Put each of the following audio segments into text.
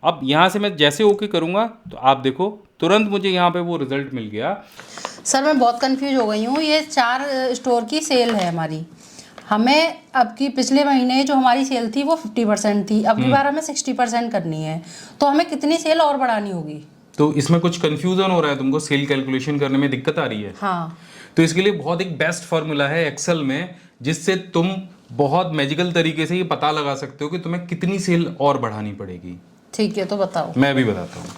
अब यहाँ से मैं जैसे ओके करूँगा तो आप देखो तुरंत मुझे यहाँ पे वो रिजल्ट मिल गया। सर मैं बहुत कंफ्यूज हो गई हूँ। ये 4 स्टोर की सेल है हमारी। हमें अब की पिछले महीने जो हमारी सेल थी वो 50% थी, अब की बार हमें 60% करनी है, तो हमें कितनी सेल और बढ़ानी होगी? तो इसमें कुछ कंफ्यूजन हो रहा है तुमको, सेल कैलकुलेशन करने में दिक्कत आ रही है? हाँ। तो इसके लिए बहुत एक बेस्ट फार्मूला है एक्सेल में, जिससे तुम बहुत मैजिकल तरीके से ये पता लगा सकते हो कि तुम्हें कितनी सेल और बढ़ानी पड़ेगी। ठीक है, तो बताओ। मैं भी बताता हूँ।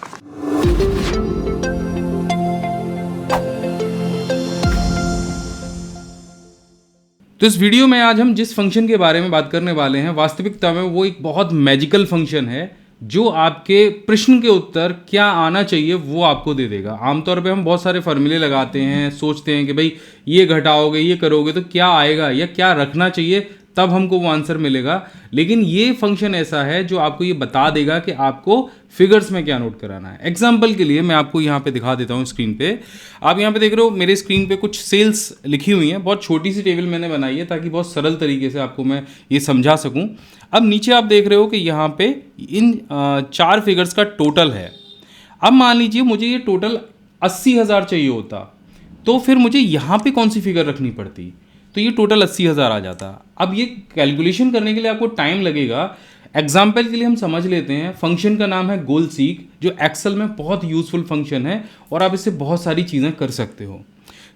तो इस वीडियो में आज हम जिस फंक्शन के बारे में बात करने वाले हैं, वास्तविकता में वो एक बहुत मैजिकल फंक्शन है जो आपके प्रश्न के उत्तर क्या आना चाहिए वो आपको दे देगा। आमतौर पे हम बहुत सारे फॉर्मूले लगाते हैं, सोचते हैं कि भाई ये घटाओगे, ये करोगे तो क्या आएगा या क्या रखना चाहिए, तब हमको वो आंसर मिलेगा। लेकिन ये फंक्शन ऐसा है जो आपको ये बता देगा कि आपको फिगर्स में क्या नोट कराना है। एग्जाम्पल के लिए मैं आपको यहाँ पे दिखा देता हूँ स्क्रीन पे। आप यहाँ पे देख रहे हो मेरे स्क्रीन पे कुछ सेल्स लिखी हुई हैं। बहुत छोटी सी टेबल मैंने बनाई है ताकि बहुत सरल तरीके से आपको मैं ये समझा सकूँ। अब नीचे आप देख रहे हो कि यहाँ पे इन 4 फिगर्स का टोटल है। अब मान लीजिए मुझे ये टोटल 80,000 चाहिए होता, तो फिर मुझे यहाँ पे कौन सी फिगर रखनी पड़ती? तो ये टोटल 80,000 आ जाता। अब ये कैलकुलेशन करने के लिए आपको टाइम लगेगा। एग्जाम्पल के लिए हम समझ लेते हैं, फंक्शन का नाम है गोल सीक, जो एक्सेल में बहुत यूजफुल फंक्शन है और आप इससे बहुत सारी चीज़ें कर सकते हो।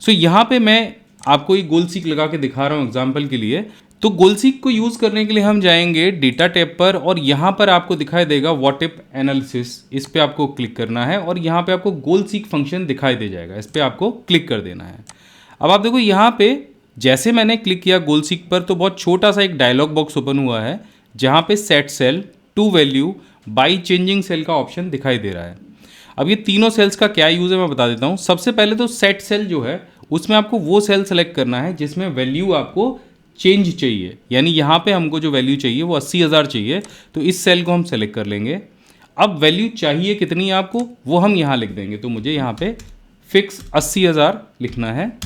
सो यहाँ पे मैं आपको ये गोल सीक लगा के दिखा रहा हूँ एग्जाम्पल के लिए। तो गोल सीक को यूज़ करने के लिए हम जाएंगे डेटा टैब पर और यहाँ पर आपको दिखाई देगा व्हाट इफ एनालिसिस। इस पर आपको क्लिक करना है और यहाँ पे आपको गोल सीक फंक्शन दिखाई दे जाएगा। इस पर आपको क्लिक कर देना है। अब आप देखो यहाँ पे जैसे मैंने क्लिक किया गोल सीक पर तो बहुत छोटा सा एक डायलॉग बॉक्स ओपन हुआ है जहाँ पे set cell to value by changing cell का ऑप्शन दिखाई दे रहा है। अब ये तीनों सेल्स का क्या यूज़ है मैं बता देता हूँ। सबसे पहले तो सेट सेल जो है उसमें आपको वो सेल सेलेक्ट करना है जिसमें वैल्यू आपको चेंज चाहिए, यानी यहाँ पे हमको जो वैल्यू चाहिए वो 80,000 चाहिए, तो इस सेल को हम सेलेक्ट कर लेंगे। अब वैल्यू चाहिए कितनी है आपको वो हम यहाँ लिख देंगे। तो मुझे यहाँ पे फिक्स 80,000 लिखना है,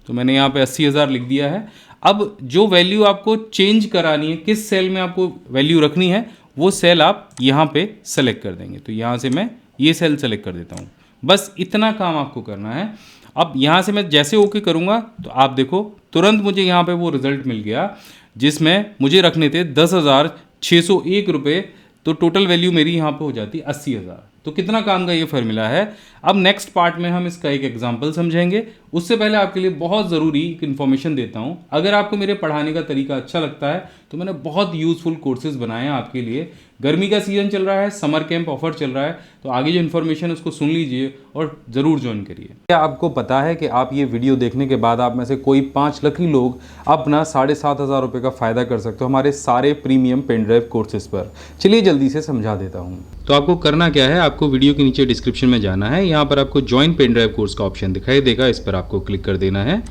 तो मैंने यहाँ पे 80,000 लिख दिया है। अब जो वैल्यू आपको चेंज करानी है, किस सेल में आपको वैल्यू रखनी है, वो सेल आप यहाँ पे सेलेक्ट कर देंगे। तो यहाँ से मैं ये सेल सेलेक्ट कर देता हूँ। बस इतना काम आपको करना है। अब यहाँ से मैं जैसे ओके करूँगा तो आप देखो तुरंत मुझे यहाँ पे वो रिजल्ट मिल गया जिसमें मुझे रखने थे 10,601 रुपये। तो टोटल वैल्यू मेरी यहाँ पे हो जाती 80,000। तो कितना काम का ये फॉर्मूला है। अब नेक्स्ट पार्ट में हम इसका एक एग्जांपल समझेंगे। उससे पहले आपके लिए बहुत ज़रूरी एक इन्फॉर्मेशन देता हूँ। अगर आपको मेरे पढ़ाने का तरीका अच्छा लगता है तो मैंने बहुत यूज़फुल कोर्सेज बनाए हैं आपके लिए। गर्मी का सीज़न चल रहा है, समर कैंप ऑफर चल रहा है, तो आगे जो इन्फॉर्मेशन है उसको सुन लीजिए और ज़रूर ज्वाइन करिए। क्या आपको पता है कि आप ये वीडियो देखने के बाद आप में से कोई 5 लकी लोग अपना 7,500 रुपये का फ़ायदा कर सकते हो हमारे सारे प्रीमियम पेन ड्राइव कोर्सेज पर। चलिए जल्दी से समझा देता हूँ। तो आपको करना क्या है, आपको वीडियो के नीचे डिस्क्रिप्शन में जाना है। यहाँ पर आपको ज्वाइन पेन ड्राइव कोर्स का ऑप्शन दिखाई देगा, इस पर आपको क्लिक कर देना है।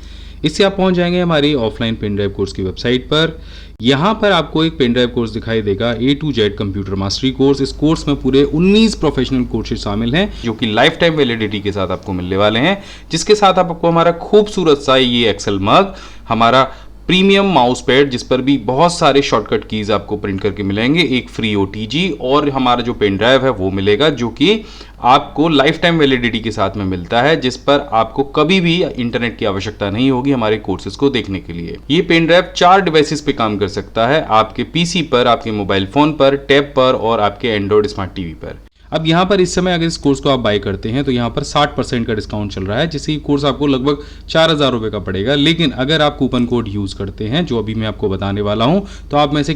इससे आप पहुंच जाएंगे हमारी ऑफलाइन पेन ड्राइव कोर्स की वेबसाइट पर। यहाँ पर आपको एक पेन ड्राइव कोर्स दिखाई देगा A to Z computer mastery course. इस कोर्स में पूरे 19 प्रोफेशनल कोर्सेज शामिल हैं जो कि लाइफ टाइम वैलिडिटी के साथ आपको मिलने वाले हैं, जिसके साथ आपको हमारा खूबसूरत सा ये एक्सेल मग, हमारा प्रीमियम माउस पैड जिस पर भी बहुत सारे शॉर्टकट कीज आपको प्रिंट करके मिलेंगे, एक फ्री OTG और हमारा जो पेन ड्राइव है वो मिलेगा जो कि आपको लाइफ टाइम वैलिडिटी के साथ में मिलता है, जिस पर आपको कभी भी इंटरनेट की आवश्यकता नहीं होगी हमारे कोर्सेज को देखने के लिए। ये पेन ड्राइव 4 डिवाइसेस पे काम कर सकता है, आपके PC पर, आपके मोबाइल फोन पर, टैब पर और आपके एंड्रॉइड स्मार्ट टीवी पर। अब यहाँ पर इस समय अगर इस कोर्स को आप बाय करते हैं तो यहाँ पर 60% का डिस्काउंट चल रहा है, जिससे ये कोर्स आपको लगभग 4,000 रुपये का पड़ेगा। लेकिन अगर आप कूपन कोड यूज़ करते हैं जो अभी मैं आपको बताने वाला हूँ, तो आप में से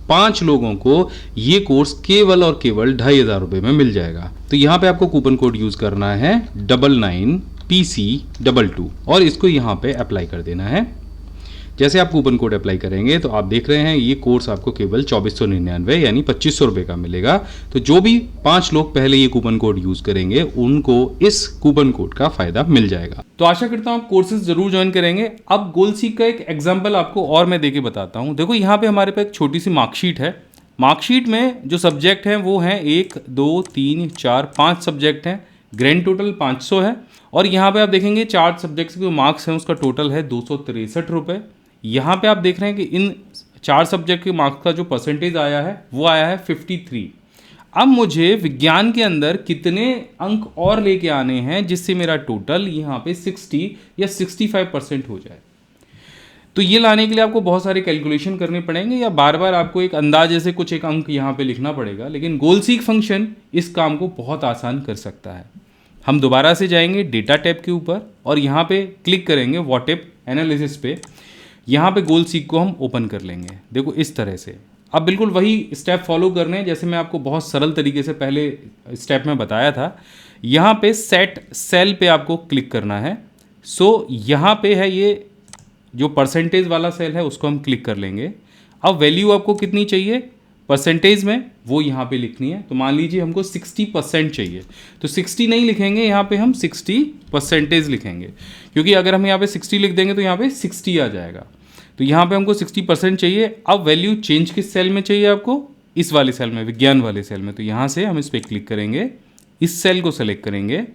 5 लोगों को ये कोर्स केवल और केवल 2,500 रुपये में मिल जाएगा। तो यहाँ पे आपको कूपन कोड यूज़ करना है 99PC22 और इसको यहाँ पे अप्लाई कर देना है। जैसे आप कूपन कोड अप्लाई करेंगे तो आप देख रहे हैं ये कोर्स आपको केवल 2499 यानी 2,500 रुपये का मिलेगा। तो जो भी 5 लोग पहले ये कूपन कोड यूज करेंगे उनको इस कूपन कोड का फायदा मिल जाएगा। तो आशा करता हूँ आप कोर्सेज जरूर ज्वाइन करेंगे। अब गोल सीक का एक एग्जाम्पल आपको और मैं देके बताता हूँ। देखो यहाँ पे हमारे पास एक छोटी सी मार्कशीट है। मार्कशीट में जो सब्जेक्ट हैं वो हैं 1 2 3 4 5 सब्जेक्ट हैं। ग्रैंड टोटल 500 है और यहाँ पे आप देखेंगे 4 सब्जेक्ट्स के जो मार्क्स हैं उसका टोटल है 263 रुपये। यहाँ पे आप देख रहे हैं कि इन 4 सब्जेक्ट के मार्क्स का जो परसेंटेज आया है वो आया है 53। अब मुझे विज्ञान के अंदर कितने अंक और लेके आने हैं जिससे मेरा टोटल यहाँ पे 60 या 65% हो जाए। तो ये लाने के लिए आपको बहुत सारे कैलकुलेशन करने पड़ेंगे या बार बार आपको एक अंदाजे से कुछ एक अंक यहाँ पे लिखना पड़ेगा, लेकिन गोल सीक फंक्शन इस काम को बहुत आसान कर सकता है। हम दोबारा से जाएंगे डेटा टैब के ऊपर और यहाँ पे क्लिक करेंगे व्हाटएप एनालिसिस पे। यहाँ पे गोल सीक को हम ओपन कर लेंगे। देखो इस तरह से अब बिल्कुल वही स्टेप फॉलो करने हैं जैसे मैं आपको बहुत सरल तरीके से पहले स्टेप में बताया था। यहाँ पे सेट सेल पे आपको क्लिक करना है। सो यहाँ पे है ये जो परसेंटेज वाला सेल है उसको हम क्लिक कर लेंगे। अब वैल्यू आपको कितनी चाहिए परसेंटेज में वो यहाँ पे लिखनी है। तो मान लीजिए हमको 60% चाहिए, तो 60 नहीं लिखेंगे, यहाँ पे हम 60% लिखेंगे, क्योंकि अगर हम यहाँ पे 60 लिख देंगे तो यहाँ पे 60 आ जाएगा। तो यहाँ पे हमको 60% चाहिए। अब वैल्यू चेंज किस सेल में चाहिए आपको, इस वाले सेल में, विज्ञान वाले सेल में। तो यहाँ से हम इस पर क्लिक करेंगे, इस सेल को सेलेक्ट करेंगे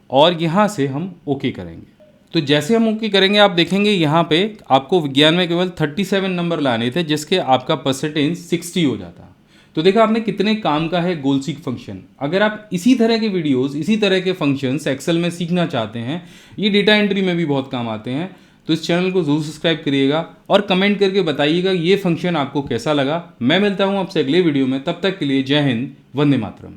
और यहाँ से हम ओके करेंगे। तो जैसे हम ओके करेंगे आप देखेंगे यहाँ पे आपको विज्ञान में केवल 37 नंबर लाने थे जिसके आपका परसेंटेज 60 हो जाता। तो देखा आपने कितने काम का है गोल सीक फंक्शन। अगर आप इसी तरह के वीडियोस, इसी तरह के फंक्शंस एक्सेल में सीखना चाहते हैं, ये डेटा एंट्री में भी बहुत काम आते हैं, तो इस चैनल को जरूर सब्सक्राइब करिएगा और कमेंट करके बताइएगा ये फंक्शन आपको कैसा लगा। मैं मिलता हूँ आपसे अगले वीडियो में, तब तक के लिए जय हिंद, वंदे मातरम।